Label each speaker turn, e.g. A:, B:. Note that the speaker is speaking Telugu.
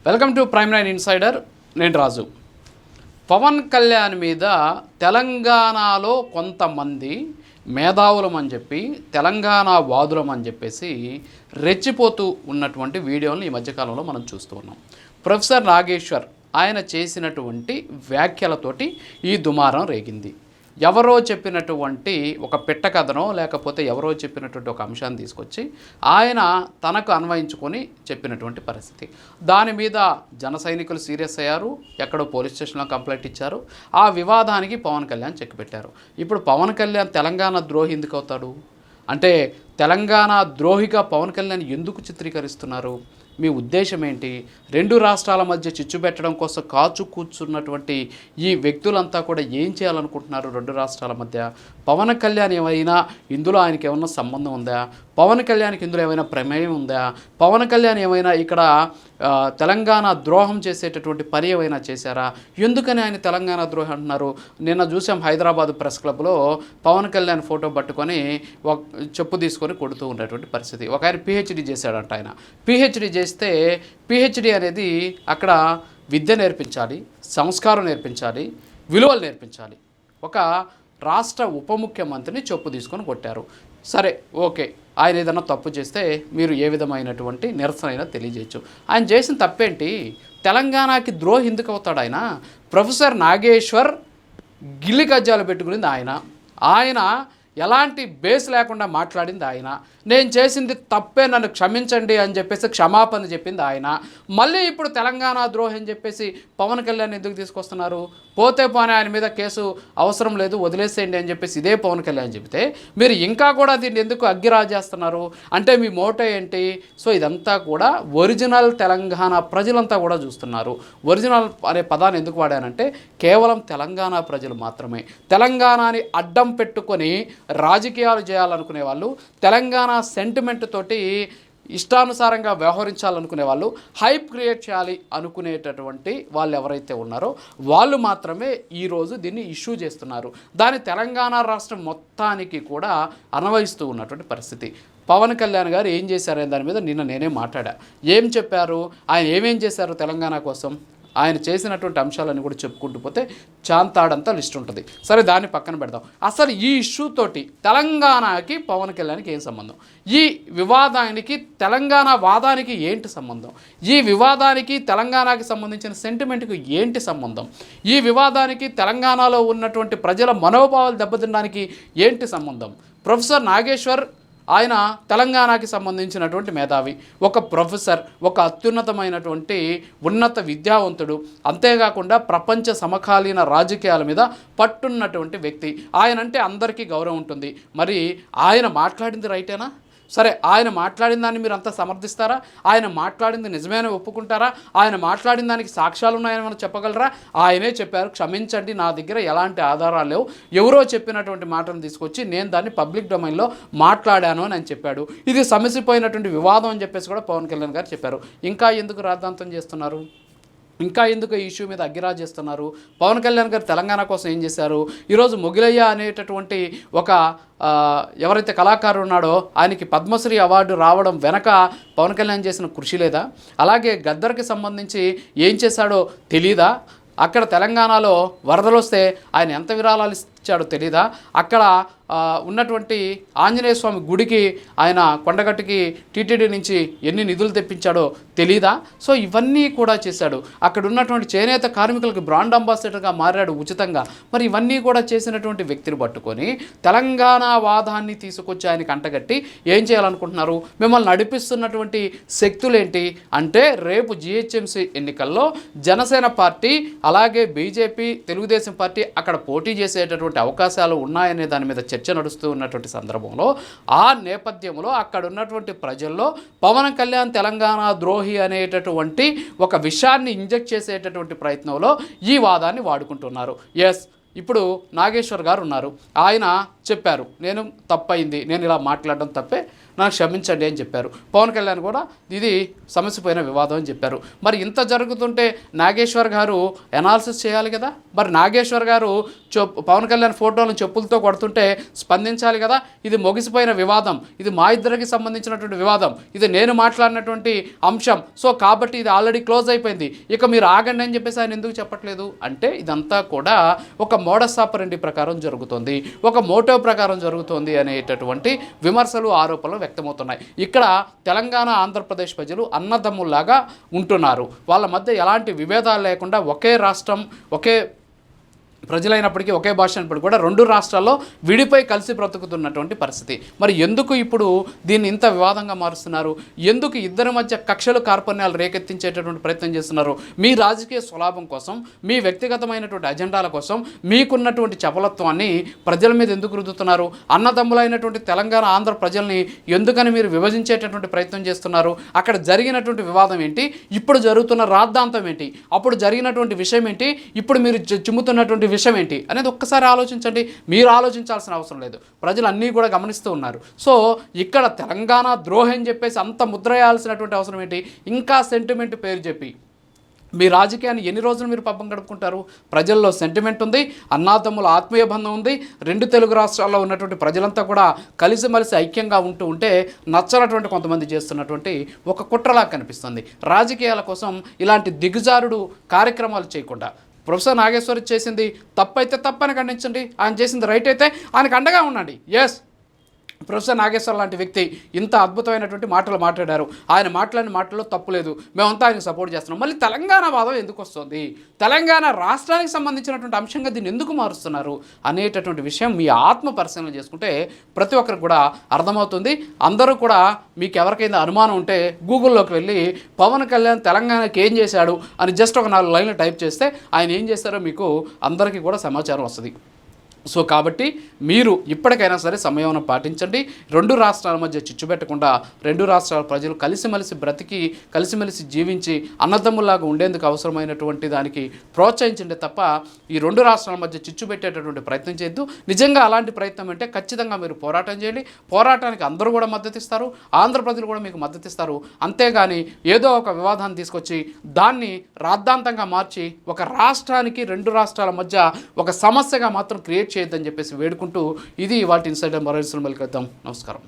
A: Welcome to prime nine insider. నేను రాజు. పవన్ కళ్యాణ్ మీద తెలంగాణలో కొంతమంది మేధావులమని చెప్పి తెలంగాణ వాదులమని చెప్పేసి రెచ్చిపోతూ ఉన్నటువంటి వీడియోలను ఈ మధ్యకాలంలో మనం చూస్తూ ఉన్నాం. ప్రొఫెసర్ నాగేశ్వర్ ఆయన చేసినటువంటి వ్యాఖ్యలతోటి ఈ దుమారం రేగింది. ఎవరో చెప్పినటువంటి ఒక పిట్ట కథనో లేకపోతే ఎవరో చెప్పినటువంటి ఒక అంశాన్ని తీసుకొచ్చి ఆయన తనకు అన్వయించుకొని చెప్పినటువంటి పరిస్థితి. దాని మీద జన సైనికులు సీరియస్ అయ్యారు. ఎక్కడో పోలీస్ స్టేషన్లో కంప్లైంట్ ఇచ్చారు. ఆ వివాదానికి పవన్ కళ్యాణ్ చెక్ పెట్టారు. ఇప్పుడు పవన్ కళ్యాణ్ తెలంగాణ ద్రోహి ఎందుకు అవుతాడు అంటే, తెలంగాణ ద్రోహిగా పవన్ కళ్యాణ్ ఎందుకు చిత్రీకరిస్తున్నారు? మీ ఉద్దేశం ఏంటి? రెండు రాష్ట్రాల మధ్య చిచ్చు పెట్టడం కోసం కాచు కూర్చున్నటువంటి ఈ వ్యక్తులంతా కూడా ఏం చేయాలనుకుంటున్నారు? రెండు రాష్ట్రాల మధ్య పవన్ కళ్యాణ్ ఏమైనా ఇందులో ఆయనకి ఏమైనా సంబంధం ఉందా? పవన్ కళ్యాణ్కి ఇందులో ఏమైనా ప్రమేయం ఉందా? పవన్ కళ్యాణ్ ఏమైనా ఇక్కడ తెలంగాణ ద్రోహం చేసేటటువంటి పని ఏమైనా చేశారా? ఎందుకని ఆయన తెలంగాణ ద్రోహం అంటున్నారు? నిన్న చూసాం హైదరాబాద్ ప్రెస్ క్లబ్లో పవన్ కళ్యాణ్ ఫోటో పట్టుకొని చెప్పు తీసుకొని కొడుతూ ఉన్నటువంటి పరిస్థితి. ఒక ఆయన పిహెచ్డి చేశాడంట. ఆయన పిహెచ్డి చేస్తే పిహెచ్డి అనేది అక్కడ విద్య నేర్పించాలి, సంస్కారం నేర్పించాలి, విలువలు నేర్పించాలి. ఒక రాష్ట్ర ఉప ముఖ్యమంత్రిని చెప్పు తీసుకొని కొట్టారు. సరే, ఓకే, ఆయన ఏదైనా తప్పు చేస్తే మీరు ఏ విధమైనటువంటి నిరసన అయినా తెలియజేయచ్చు. ఆయన చేసిన తప్పేంటి? తెలంగాణకి ద్రోహి ఎందుకు అవుతాడు ఆయన? ప్రొఫెసర్ నాగేశ్వర్ గిల్లి కజ్జాలు పెట్టుకునింది ఆయన ఎలాంటి బేస్ లేకుండా మాట్లాడింది ఆయన. నేను చేసింది తప్పే, నన్ను క్షమించండి అని చెప్పేసి క్షమాపణ చెప్పింది ఆయన. మళ్ళీ ఇప్పుడు తెలంగాణ ద్రోహి అని చెప్పేసి పవన్ కళ్యాణ్ ఎందుకు తీసుకొస్తున్నారు? పోతే పోనీ ఆయన మీద కేసు అవసరం లేదు, వదిలేసేయండి అని చెప్పేసి ఇదే పవన్ కళ్యాణ్ చెబితే మీరు ఇంకా కూడా దీన్ని ఎందుకు అగ్గిరాజేస్తున్నారు? అంటే మీ మోటో ఏంటి? సో ఇదంతా కూడా ఒరిజినల్ తెలంగాణ ప్రజలంతా కూడా చూస్తున్నారు. ఒరిజినల్ అనే పదాన్ని ఎందుకు వాడానంటే, కేవలం తెలంగాణ ప్రజలు మాత్రమే. తెలంగాణని అడ్డం పెట్టుకొని రాజకీయాలు చేయాలనుకునే వాళ్ళు, తెలంగాణ సెంటిమెంట్ తోటి ఇష్టానుసారంగా వ్యవహరించాలనుకునే వాళ్ళు, హైప్ క్రియేట్ చేయాలి అనుకునేటటువంటి వాళ్ళు ఎవరైతే ఉన్నారో వాళ్ళు మాత్రమే ఈరోజు దీన్ని ఇష్యూ చేస్తున్నారు. దాని తెలంగాణ రాష్ట్రం మొత్తానికి కూడా అన్వయిస్తూ ఉన్నటువంటి పరిస్థితి. పవన్ కళ్యాణ్ గారు ఏం చేశారనే దాని మీద నిన్న నేనే మాట్లాడా. ఏం చెప్పారు, ఆయన ఏమేం చేశారు తెలంగాణ కోసం, ఆయన చేసినటువంటి అంశాలను కూడా చెప్పుకుంటూ పోతే చాంతాడంతా లిస్ట్ ఉంటుంది. సరే, దాన్ని పక్కన పెడదాం. అసలు ఈ ఇష్యూ తోటి తెలంగాణకి పవన్ కళ్యాణ్కి ఏం సంబంధం? ఈ వివాదానికి తెలంగాణ వాదానికి ఏంటి సంబంధం? ఈ వివాదానికి తెలంగాణకి సంబంధించిన సెంటిమెంట్కి ఏంటి సంబంధం? ఈ వివాదానికి తెలంగాణలో ఉన్నటువంటి ప్రజల మనోభావాలు దెబ్బతినడానికి ఏంటి సంబంధం? ప్రొఫెసర్ నాగేశ్వర్ ఆయన తెలంగాణకి సంబంధించినటువంటి మేధావి, ఒక ప్రొఫెసర్, ఒక అత్యున్నతమైనటువంటి ఉన్నత విద్యావంతుడు, అంతేకాకుండా ప్రపంచ సమకాలీన రాజకీయాల మీద పట్టున్నటువంటి వ్యక్తి. ఆయన అంటే అందరికీ గౌరవం ఉంటుంది. మరి ఆయన మాట్లాడింది రైటేనా? సరే, ఆయన మాట్లాడిన దాన్ని మీరు అంతా సమర్థిస్తారా? ఆయన మాట్లాడింది నిజమేనా ఒప్పుకుంటారా? ఆయన మాట్లాడిన దానికి సాక్ష్యాలు ఉన్నాయని మనం చెప్పగలరా? ఆయనే చెప్పారు, క్షమించండి, నా దగ్గర ఎలాంటి ఆధారాలు లేవు, ఎవరో చెప్పినటువంటి మాటను తీసుకొచ్చి నేను దాన్ని పబ్లిక్ డొమైన్లో మాట్లాడాను అని చెప్పాడు. ఇది సమసిపోయినటువంటి వివాదం అని చెప్పేసి కూడా పవన్ కళ్యాణ్ గారు చెప్పారు. ఇంకా ఎందుకు రాద్ధాంతం చేస్తున్నారు? ఇంకా ఎందుకు ఈ ఇష్యూ మీద అగ్గిరాజ్ చేస్తున్నారు? పవన్ కళ్యాణ్ గారు తెలంగాణ కోసం ఏం చేశారు? ఈరోజు మొగిలయ్య అనేటటువంటి ఒక ఎవరైతే కళాకారుడు ఉన్నాడో ఆయనకి పద్మశ్రీ అవార్డు రావడం వెనక పవన్ కళ్యాణ్ చేసిన కృషి లేదా? అలాగే గద్దర్కి సంబంధించి ఏం చేశాడో తెలీదా? అక్కడ తెలంగాణలో వరదలు వస్తే ఆయన ఎంత విరాళాలు ఇచ్చాడో తెలీదా? అక్కడ ఉన్నటువంటి ఆంజనేయ స్వామి గుడికి ఆయన కొండగట్టుకి టీటీడీ నుంచి ఎన్ని నిధులు తెప్పించాడో తెలీదా? సో ఇవన్నీ కూడా చేశాడు. అక్కడ ఉన్నటువంటి చేనేత కార్మికులకు బ్రాండ్ అంబాసిడర్గా మారాడు ఉచితంగా. మరి ఇవన్నీ కూడా చేసినటువంటి వ్యక్తిని పట్టుకొని తెలంగాణ వాదాన్ని తీసుకొచ్చి ఆయనకి అంటగట్టి ఏం చేయాలనుకుంటున్నారు? మిమ్మల్ని నడిపిస్తున్నటువంటి శక్తులేంటి అంటే, రేపు జిహెచ్ఎంసీ ఎన్నికల్లో జనసేన పార్టీ అలాగే బీజేపీ, తెలుగుదేశం పార్టీ అక్కడ పోటీ చేసేటటువంటి అవకాశాలు ఉన్నాయనే దాని మీద చర్చ నడుస్తూ ఉన్నటువంటి సందర్భంలో, ఆ నేపథ్యంలో అక్కడ ఉన్నటువంటి ప్రజల్లో పవన్ కళ్యాణ్ తెలంగాణ ద్రోహి అనేటటువంటి ఒక విషయాన్ని ఇంజెక్ట్ చేసేటటువంటి ప్రయత్నంలో ఈ వాదాన్ని వాడుకుంటున్నారు. ఎస్, ఇప్పుడు నాగేశ్వర్ గారు ఉన్నారు. ఆయన చెప్పారు, నేను తప్పైంది, నేను ఇలా మాట్లాడడం తప్పే, నాకు క్షమించండి అని చెప్పారు. పవన్ కళ్యాణ్ కూడా ఇది సమస్యపోయిన వివాదం అని చెప్పారు. మరి ఇంత జరుగుతుంటే నాగేశ్వర్ గారు ఎనాలిసిస్ చేయాలి కదా. మరి నాగేశ్వర్ గారు పవన్ కళ్యాణ్ ఫోటోలను చెప్పులతో కొడుతుంటే స్పందించాలి కదా. ఇది ముగిసిపోయిన వివాదం, ఇది మా ఇద్దరికి సంబంధించినటువంటి వివాదం, ఇది నేను మాట్లాడినటువంటి అంశం. సో కాబట్టి ఇది ఆల్రెడీ క్లోజ్ అయిపోయింది, ఇక మీరు ఆగండి అని చెప్పేసి ఆయన ఎందుకు చెప్పట్లేదు అంటే ఇదంతా కూడా ఒక మోడస్ ఆపరెండి ప్రకారం జరుగుతుంది, ఒక మోటో ప్రకారం జరుగుతుంది అనేటటువంటి విమర్శలు, ఆరోపణలు వ్యక్తమవుతున్నాయి. ఇక్కడ తెలంగాణ, ఆంధ్రప్రదేశ్ ప్రజలు అన్నదమ్ముల్లాగా ఉంటున్నారు. వాళ్ళ మధ్య ఎలాంటి విభేదాలు లేకుండా ఒకే రాష్ట్రం, ఒకే ప్రజలైనప్పటికీ, ఒకే భాష అయినప్పటికీ కూడా రెండు రాష్ట్రాల్లో విడిపోయి కలిసి బ్రతుకుతున్నటువంటి పరిస్థితి. మరి ఎందుకు ఇప్పుడు దీన్ని ఇంత వివాదంగా మారుస్తున్నారు? ఎందుకు ఇద్దరి మధ్య కక్షలు, కార్పణ్యాలు రేకెత్తించేటటువంటి ప్రయత్నం చేస్తున్నారు? మీ రాజకీయ స్వలాభం కోసం, మీ వ్యక్తిగతమైనటువంటి అజెండాల కోసం, మీకున్నటువంటి చపలత్వాన్ని ప్రజల మీద ఎందుకు రుద్దుతున్నారు? అన్నదమ్ములైనటువంటి తెలంగాణ, ఆంధ్ర ప్రజల్ని ఎందుకని మీరు విభజించేటటువంటి ప్రయత్నం చేస్తున్నారు? అక్కడ జరిగినటువంటి వివాదం ఏంటి? ఇప్పుడు జరుగుతున్న రాద్ధాంతం ఏంటి? అప్పుడు జరిగినటువంటి విషయం ఏంటి? ఇప్పుడు మీరు చిమ్ముతున్నటువంటి విషయం ఏంటి అనేది ఒక్కసారి ఆలోచించండి. మీరు ఆలోచించాల్సిన అవసరం లేదు, ప్రజలు అన్నీ కూడా గమనిస్తూ ఉన్నారు. సో ఇక్కడ తెలంగాణ ద్రోహం అని చెప్పేసి అంత ముద్ర వేయాల్సినటువంటి అవసరం ఏంటి? ఇంకా సెంటిమెంట్ పేరు చెప్పి మీ రాజకీయాన్ని ఎన్ని రోజులు మీరు పబ్బం గడుపుకుంటారు? ప్రజల్లో సెంటిమెంట్ ఉంది, అన్నాతమ్ముల ఆత్మీయ బంధం ఉంది. రెండు తెలుగు రాష్ట్రాల్లో ఉన్నటువంటి ప్రజలంతా కూడా కలిసిమెలిసి ఐక్యంగా ఉంటే నచ్చనటువంటి కొంతమంది చేస్తున్నటువంటి ఒక కుట్రలా కనిపిస్తుంది. రాజకీయాల కోసం ఇలాంటి దిగజారుడు కార్యక్రమాలు చేయకుండా ప్రొఫెసర్ నాగేశ్వరి చేసింది తప్పైతే తప్పని ఖండించండి, ఆయన చేసింది రైట్ అయితే ఆయనకు అండగా ఉండండి. ఎస్, ప్రొఫెసర్ నాగేశ్వర్ లాంటి వ్యక్తి ఇంత అద్భుతమైనటువంటి మాటలు మాట్లాడారు, ఆయన మాట్లాడిన మాటల్లో తప్పు లేదు, మేమంతా ఆయన సపోర్ట్ చేస్తున్నాం. మళ్ళీ తెలంగాణ వాదం ఎందుకు వస్తుంది? తెలంగాణ రాష్ట్రానికి సంబంధించినటువంటి అంశంగా దీన్ని ఎందుకు మారుస్తున్నారు అనేటటువంటి విషయం మీ ఆత్మ పరిశీలన చేసుకుంటే ప్రతి ఒక్కరికి కూడా అర్థమవుతుంది. అందరూ కూడా మీకు ఎవరికైనా అనుమానం ఉంటే గూగుల్లోకి వెళ్ళి పవన్ కళ్యాణ్ తెలంగాణకి ఏం చేశాడు అని జస్ట్ ఒక 4 లైన్లు టైప్ చేస్తే ఆయన ఏం చేస్తారో మీకు అందరికీ కూడా సమాచారం వస్తుంది. సో కాబట్టి మీరు ఇప్పటికైనా సరే సంయమనం పాటించండి. రెండు రాష్ట్రాల మధ్య చిచ్చు పెట్టకుండా రెండు రాష్ట్రాల ప్రజలు కలిసిమెలిసి బ్రతికి, కలిసిమెలిసి జీవించి అన్నదమ్ముల్లాగా ఉండేందుకు అవసరమైనటువంటి దానికి ప్రోత్సహించండి తప్ప ఈ రెండు రాష్ట్రాల మధ్య చిచ్చు పెట్టేటటువంటి ప్రయత్నం చేయొద్దు. నిజంగా అలాంటి ప్రయత్నం అంటే ఖచ్చితంగా మీరు పోరాటం చేయండి. పోరాటానికి అందరూ కూడా మద్దతు ఇస్తారు, ఆంధ్ర ప్రజలు కూడా మీకు మద్దతు ఇస్తారు. అంతేగాని ఏదో ఒక వివాదాన్ని తీసుకొచ్చి దాన్ని రాద్ధాంతంగా మార్చి ఒక రాష్ట్రానికి, రెండు రాష్ట్రాల మధ్య ఒక సమస్యగా మాత్రం క్రియేట్ చేయొద్దని చెప్పేసి వేడుకుంటూ ఇది వాటి ఇన్సైడర్ మరో ఇన్సిడెంట్. నమస్కారం.